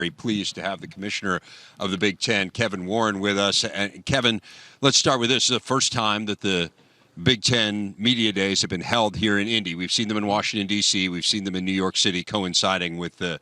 Very pleased to have the commissioner of the Big Ten, Kevin Warren, with us. And Kevin, let's start with this. This is the first time that the Big Ten Media Days have been held here in Indy. We've seen them in Washington, D.C. We've seen them in New York City, coinciding with the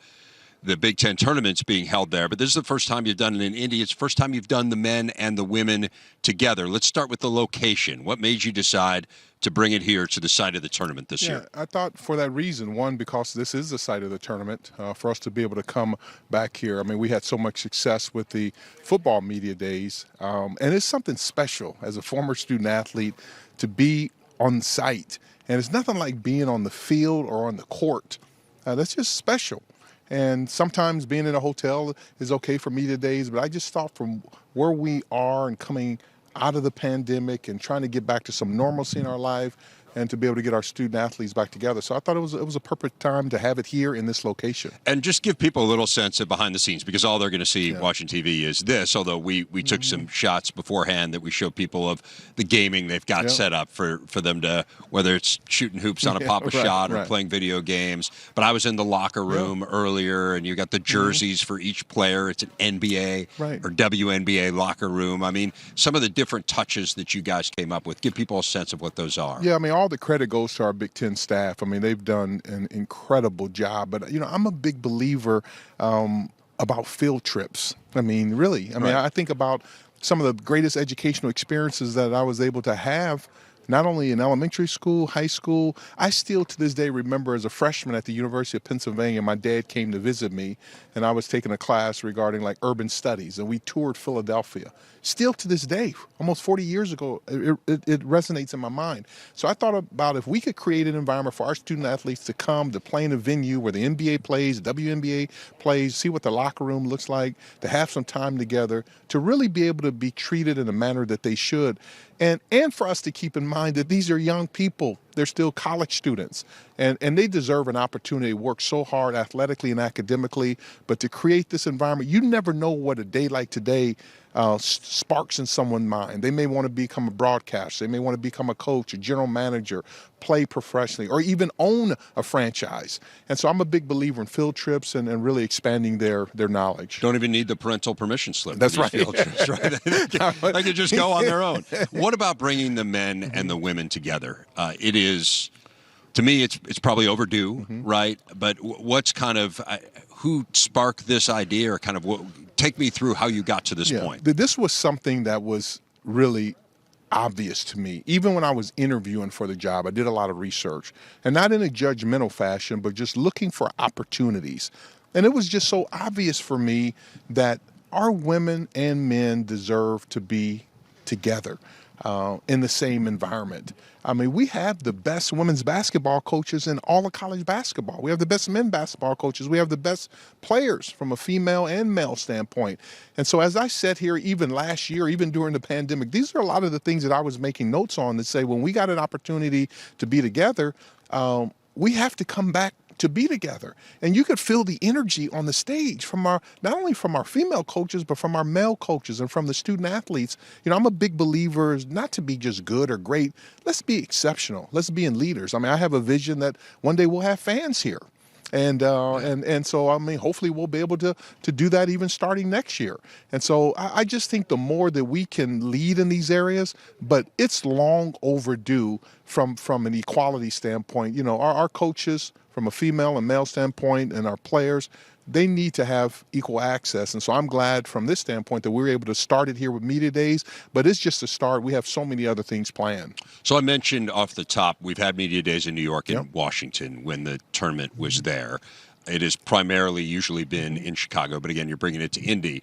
Big Ten tournaments being held there. But this is the first time you've done it in Indy. It's the first time you've done the men and the women together. Let's start with the location. What made you decide to bring it here to the site of the tournament this year? I thought for that reason, one, because this is the site of the tournament, for us to be able to come back here. I mean, we had so much success with the football media days, and it's something special as a former student athlete to be on site. And it's nothing like being on the field or on the court. That's just special. And sometimes being in a hotel is okay for media days, but I just thought from where we are and coming out of the pandemic and trying to get back to some normalcy in our life and to be able to get our student athletes back together. So I thought it was a perfect time to have it here in this location. And just give people a little sense of behind the scenes, because all they're going to see watching TV is this, although we took some shots beforehand that we showed people of the gaming they've got set up for them to, whether it's shooting hoops on a pop-up shot or playing video games. But I was in the locker room earlier, and you got the jerseys for each player. It's an NBA or WNBA locker room. I mean, some of the different touches that you guys came up with, give people a sense of what those are. Yeah, I mean, all the credit goes to our Big Ten staff. I mean, they've done an incredible job. But, you know, I'm a big believer about field trips. I mean, really. I mean, I think about some of the greatest educational experiences that I was able to have, not only in elementary school, high school. I still to this day remember as a freshman at the University of Pennsylvania, my dad came to visit me, and I was taking a class regarding like urban studies, and we toured Philadelphia. Still to this day, almost 40 years ago, it resonates in my mind. So I thought about if we could create an environment for our student athletes to come to play in a venue where the NBA plays, the WNBA plays, see what the locker room looks like, to have some time together, to really be able to be treated in a manner that they should. And for us to keep in mind that these are young people. They're still college students, and they deserve an opportunity to work so hard athletically and academically, but to create this environment, you never know what a day like today sparks in someone's mind. They may want to become a broadcaster. They may want to become a coach, a general manager, play professionally, or even own a franchise. And so I'm a big believer in field trips and really expanding their knowledge. Don't even need the parental permission slip. That's right. Field trips, right? They can just go on their own. What about bringing the men and the women together? It is, to me, it's probably overdue, right? But what's kind of, who sparked this idea, or kind of take me through how you got to this point? This was something that was really obvious to me. Even when I was interviewing for the job, I did a lot of research, and not in a judgmental fashion, but just looking for opportunities. And it was just so obvious for me that our women and men deserve to be together in the same environment. I mean, we have the best women's basketball coaches in all of college basketball. We have the best men's basketball coaches. We have the best players from a female and male standpoint. And so as I sat here even last year, even during the pandemic, these are a lot of the things that I was making notes on to say when we got an opportunity to be together, we have to come back to be together. And you could feel the energy on the stage from not only from our female coaches, but from our male coaches and from the student athletes. You know, I'm a big believer not to be just good or great. Let's be exceptional. Let's be in leaders. I mean, I have a vision that one day we'll have fans here. And so, I mean, hopefully we'll be able to do that even starting next year. And so I just think the more that we can lead in these areas, but it's long overdue from an equality standpoint. You know, our coaches from a female and male standpoint, and our players, they need to have equal access. And so I'm glad from this standpoint that we were able to start it here with Media Days, but it's just a start. We have so many other things planned. So I mentioned off the top, we've had Media Days in New York and Washington when the tournament was there. It has primarily usually been in Chicago, but again, you're bringing it to Indy.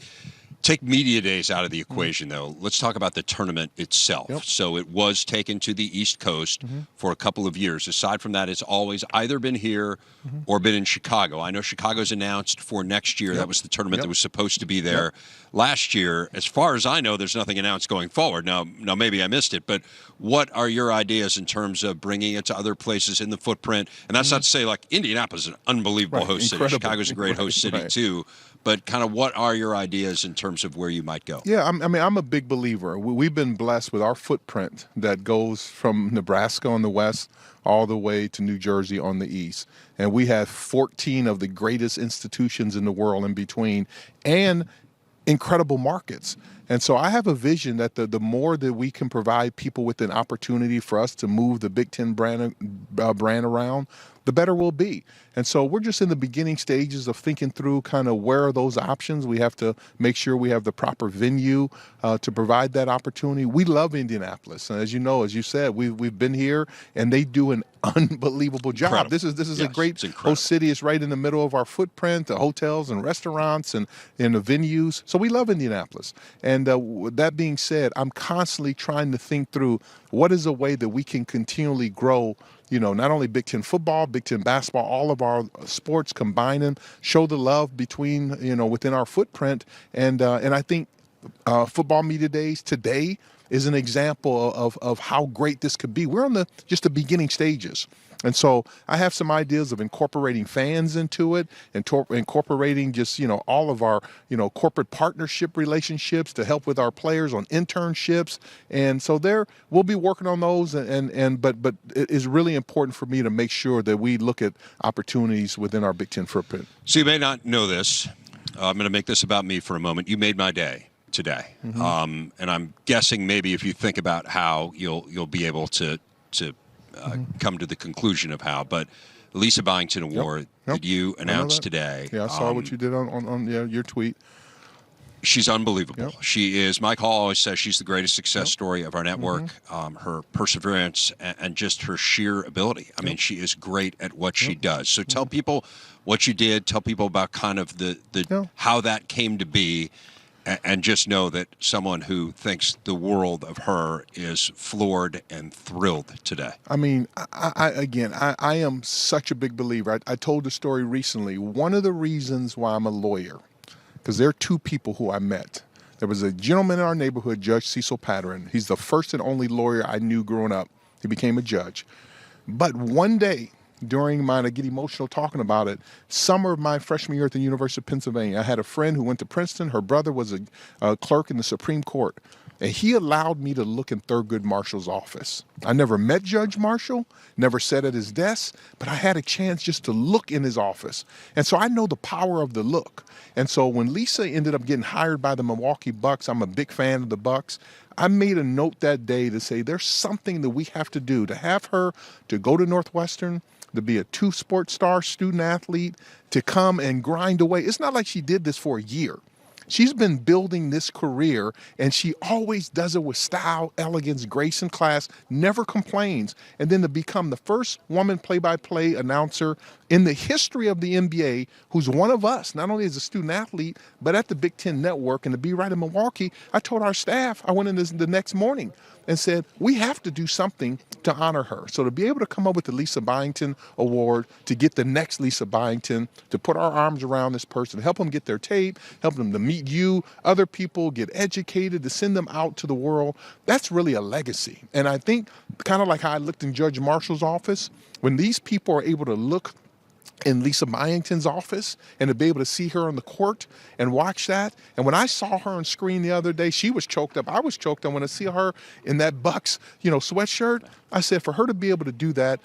Take Media Days out of the equation, though. Let's talk about the tournament itself. So it was taken to the East Coast for a couple of years. Aside from that, it's always either been here or been in Chicago. I know Chicago's announced for next year. That was the tournament that was supposed to be there last year. As far as I know, there's nothing announced going forward. Now, maybe I missed it, but what are your ideas in terms of bringing it to other places in the footprint? And that's not to say, like, Indianapolis is an unbelievable host city. Chicago's a great host city, too. but kind of what are your ideas in terms of where you might go? Yeah, I'm a big believer. We've been blessed with our footprint that goes from Nebraska on the west all the way to New Jersey on the east. And we have 14 of the greatest institutions in the world in between, and incredible markets. And so I have a vision that the more that we can provide people with an opportunity for us to move the Big Ten brand around, the better we'll be. And so we're just in the beginning stages of thinking through kind of where are those options. We have to make sure we have the proper venue to provide that opportunity. We love Indianapolis. And as you know, as you said, we've been here, and they do an unbelievable job. Incredible. This is Yes, a great it's incredible. host city. It's right in the middle of our footprint, the hotels and restaurants and the venues. So we love Indianapolis. And that being said, I'm constantly trying to think through what is a way that we can continually grow, not only Big Ten football, Big Ten basketball, all of our sports, combine them, show the love between, within our footprint. And I think Football Media Days today is an example of how great this could be. We're on just the beginning stages. And so I have some ideas of incorporating fans into it, and incorporating just, all of our, corporate partnership relationships to help with our players on internships. And so we'll be working on those. But it is really important for me to make sure that we look at opportunities within our Big Ten footprint. So you may not know this. I'm going to make this about me for a moment. You made my day today. And I'm guessing maybe if you think about how you'll be able to come to the conclusion of how. But Lisa Byington Award that you announced today. Yeah, I saw what you did on your tweet. She's unbelievable. Yep. She is. Mike Hall always says she's the greatest success story of our network. Her perseverance and just her sheer ability. I mean, she is great at what she does. So tell people what you did. Tell people about kind of the how that came to be. And just know that someone who thinks the world of her is floored and thrilled today. I mean, I am such a big believer. I told the story recently. One of the reasons why I'm a lawyer, because there are two people who I met. There was a gentleman in our neighborhood, Judge Cecil Patterin. He's the first and only lawyer I knew growing up. He became a judge. But one day, during mine, I get emotional talking about it, summer of my freshman year at the University of Pennsylvania, I had a friend who went to Princeton. Her brother was a clerk in the Supreme Court. And he allowed me to look in Thurgood Marshall's office. I never met Judge Marshall, never sat at his desk, but I had a chance just to look in his office. And so I know the power of the look. And so when Lisa ended up getting hired by the Milwaukee Bucks, I'm a big fan of the Bucks, I made a note that day to say there's something that we have to do to have her to go to Northwestern, to be a two-sport star student athlete, to come and grind away. It's not like she did this for a year. She's been building this career, and she always does it with style, elegance, grace, and class, never complains. And then to become the first woman play-by-play announcer in the history of the NBA who's one of us, not only as a student athlete, but at the Big Ten Network, and to be right in Milwaukee, I told our staff, I went in the next morning and said, we have to do something to honor her. So to be able to come up with the Lisa Byington Award, to get the next Lisa Byington, to put our arms around this person, help them get their tape, help them to meet you, other people, get educated, to send them out to the world, that's really a legacy. And I think kind of like how I looked in Judge Marshall's office, when these people are able to look in Lisa Byington's office and to be able to see her on the court and watch that. And when I saw her on screen the other day, she was choked up. I was choked up when I see her in that Bucks, sweatshirt. I said, for her to be able to do that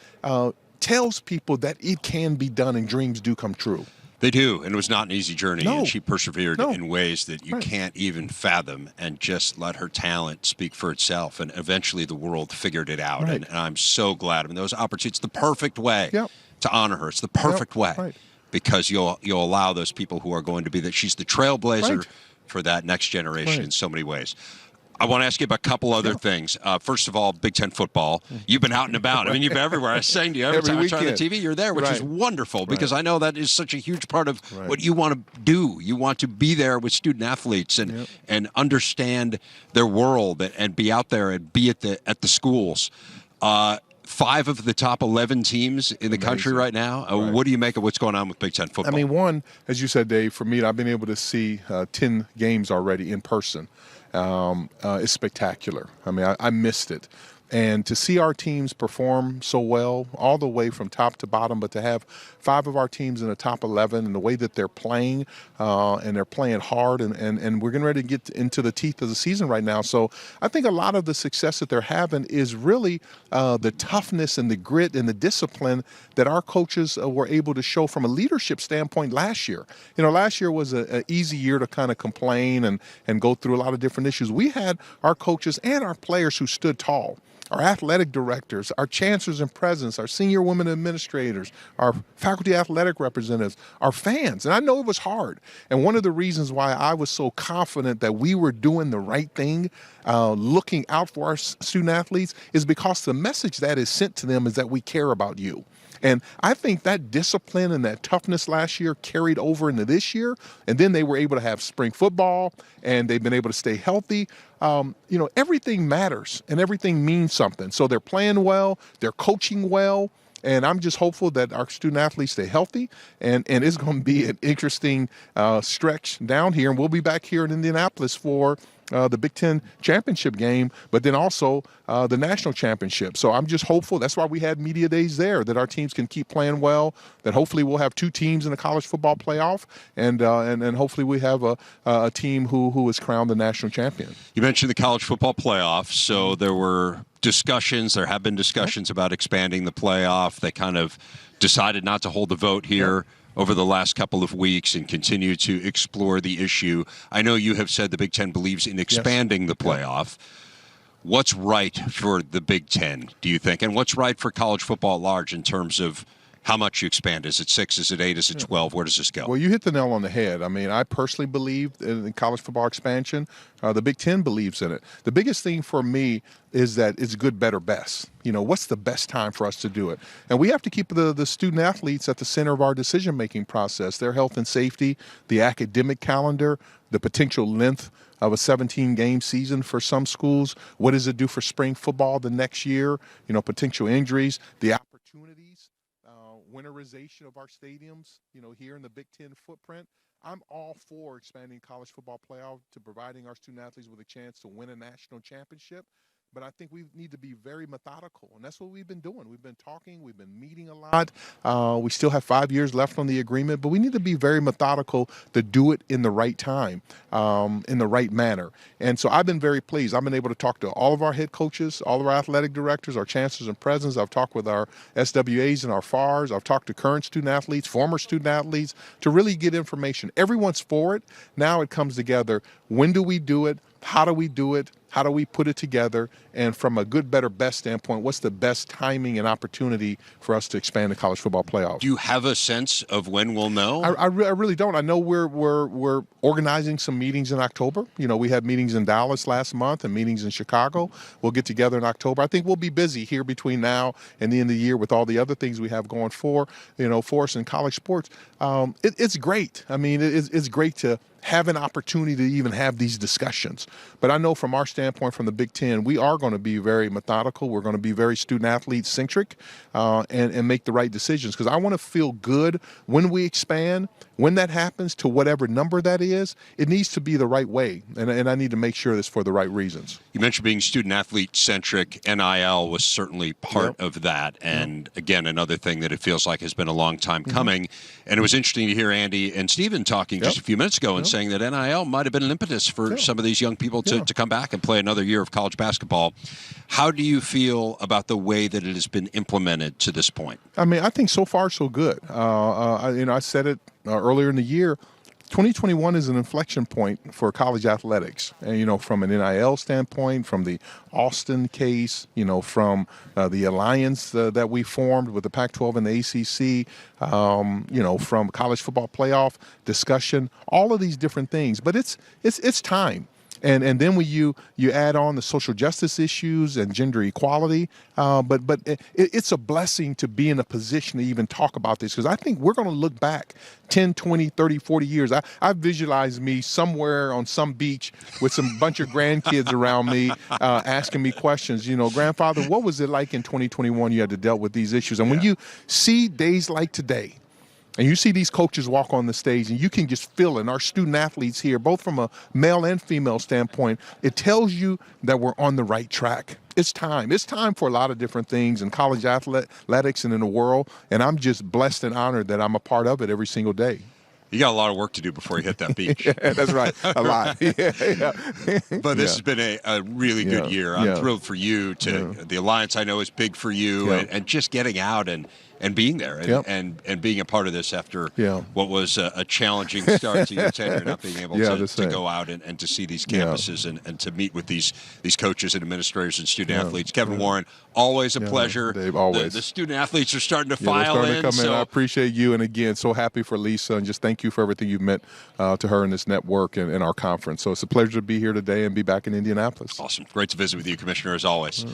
tells people that it can be done and dreams do come true. They do, and it was not an easy journey, and she persevered in ways that you Right. can't even fathom, and just let her talent speak for itself, and eventually the world figured it out, Right. and I'm so glad. I mean, those opportunities, it's the perfect way Yep. to honor her. It's the perfect way, Right. because you'll allow those people who are going to be that. She's the trailblazer Right. for that next generation Right. in so many ways. I want to ask you about a couple other things. First of all, Big Ten football. You've been out and about. I mean, you've been everywhere. I was saying to you, every Every time I turn on the weekend. TV, you're there, which is Right. wonderful, because I know that is such a huge part of Right. what you want to do. You want to be there with student athletes and understand their world and be out there and be at the schools. 5 of the top 11 teams in the country right now. Right. What do you make of what's going on with Big Ten football? I mean, one, as you said, Dave, for me, I've been able to see 10 games already in person. It's spectacular. I mean, I missed it. And to see our teams perform so well, all the way from top to bottom, but to have 5 of our teams in the top 11 and the way that they're playing, and they're playing hard, and we're getting ready to get into the teeth of the season right now. So I think a lot of the success that they're having is really the toughness and the grit and the discipline that our coaches were able to show from a leadership standpoint last year. Last year was an easy year to kind of complain and go through a lot of different issues. We had our coaches and our players who stood tall. Our athletic directors, our chancellors and presidents, our senior women administrators, our faculty athletic representatives, our fans. And I know it was hard. And one of the reasons why I was so confident that we were doing the right thing, looking out for our student athletes, is because the message that is sent to them is that we care about you. And I think that discipline and that toughness last year carried over into this year. And then they were able to have spring football, and they've been able to stay healthy. Everything matters and everything means something. So they're playing well, they're coaching well. And I'm just hopeful that our student athletes stay healthy, and it's going to be an interesting stretch down here. And we'll be back here in Indianapolis for the Big Ten championship game, but then also the national championship. So I'm just hopeful. That's why we had media days there, that our teams can keep playing well, that hopefully we'll have 2 teams in the college football playoff, and hopefully we have a team who is crowned the national champion. You mentioned the college football playoff, so there have been discussions about expanding the playoff. They kind of decided not to hold the vote here over the last couple of weeks and continue to explore the issue. I know you have said the Big Ten believes in expanding the playoff. What's right for the Big Ten, do you think? And what's right for college football at large in terms of how much you expand? Is it 6? Is it 8? Is it 12? Where does this go? Well, you hit the nail on the head. I mean, I personally believe in college football expansion. The Big Ten believes in it. The biggest thing for me is that it's good, better, best. What's the best time for us to do it? And we have to keep the student athletes at the center of our decision-making process, their health and safety, the academic calendar, the potential length of a 17-game season for some schools. What does it do for spring football the next year? Potential injuries, the opportunities, winterization of our stadiums, here in the Big Ten footprint. I'm all for expanding college football playoff to providing our student athletes with a chance to win a national championship. But I think we need to be very methodical, and that's what we've been doing. We've been talking, we've been meeting a lot. We still have 5 years left on the agreement, but we need to be very methodical to do it in the right time, in the right manner. And so I've been very pleased. I've been able to talk to all of our head coaches, all of our athletic directors, our chancellors and presidents. I've talked with our SWAs and our FARs. I've talked to current student athletes, former student athletes, to really get information. Everyone's for it. Now it comes together. When do we do it? How do we do it? How do we put it together? And from a good, better, best standpoint, what's the best timing and opportunity for us to expand the college football playoff? Do you have a sense of when we'll know? I really don't. I know we're organizing some meetings in October. We had meetings in Dallas last month and meetings in Chicago. We'll get together in October. I think we'll be busy here between now and the end of the year with all the other things we have going for us in college sports. It's great. I mean, it's great to have an opportunity to even have these discussions. But I know from our standpoint, from the Big Ten, we are going to be very methodical. We're going to be very student-athlete centric and make the right decisions, because I want to feel good when we expand. When that happens, to whatever number that is, it needs to be the right way, and I need to make sure it's for the right reasons. You mentioned being student-athlete centric. NIL was certainly part of that, and again, another thing that it feels like has been a long time coming. And it was interesting to hear Andy and Stephen talking just a few minutes ago and saying that NIL might have been an impetus for some of these young people to come back and play another year of college basketball. How do you feel about the way that it has been implemented to this point? I mean, I think so far so good. I said it earlier in the year. 2021 is an inflection point for college athletics, and from an NIL standpoint, from the Austin case, from the alliance that we formed with the Pac-12 and the ACC, from college football playoff discussion, all of these different things. But it's time. And then when you add on the social justice issues and gender equality, but it's a blessing to be in a position to even talk about this, because I think we're going to look back 10, 20, 30, 40 years. I visualize me somewhere on some beach with some bunch of grandkids around me asking me questions. Grandfather, what was it like in 2021 you had to deal with these issues? And when you see days like today, and you see these coaches walk on the stage, and you can just feel it. And our student athletes here, both from a male and female standpoint, it tells you that we're on the right track. it's time. It's time for a lot of different things in college athletics and in the world. And I'm just blessed and honored that I'm a part of it every single day. You got a lot of work to do before you hit that beach. Yeah, that's right. A lot. Yeah. But this has been a really good year. I'm thrilled for you. The Alliance, I know, is big for you, and just getting out and being there and being a part of this after what was a challenging start to your tenure, not being able to go out and to see these campuses and to meet with these coaches and administrators and student athletes. Kevin Warren, always a pleasure. Dave, always. The student athletes are starting to file in. I appreciate you, and again, so happy for Lisa, and just thank you for everything you've meant to her in this network and our conference. So it's a pleasure to be here today and be back in Indianapolis. Awesome. Great to visit with you, Commissioner, as always.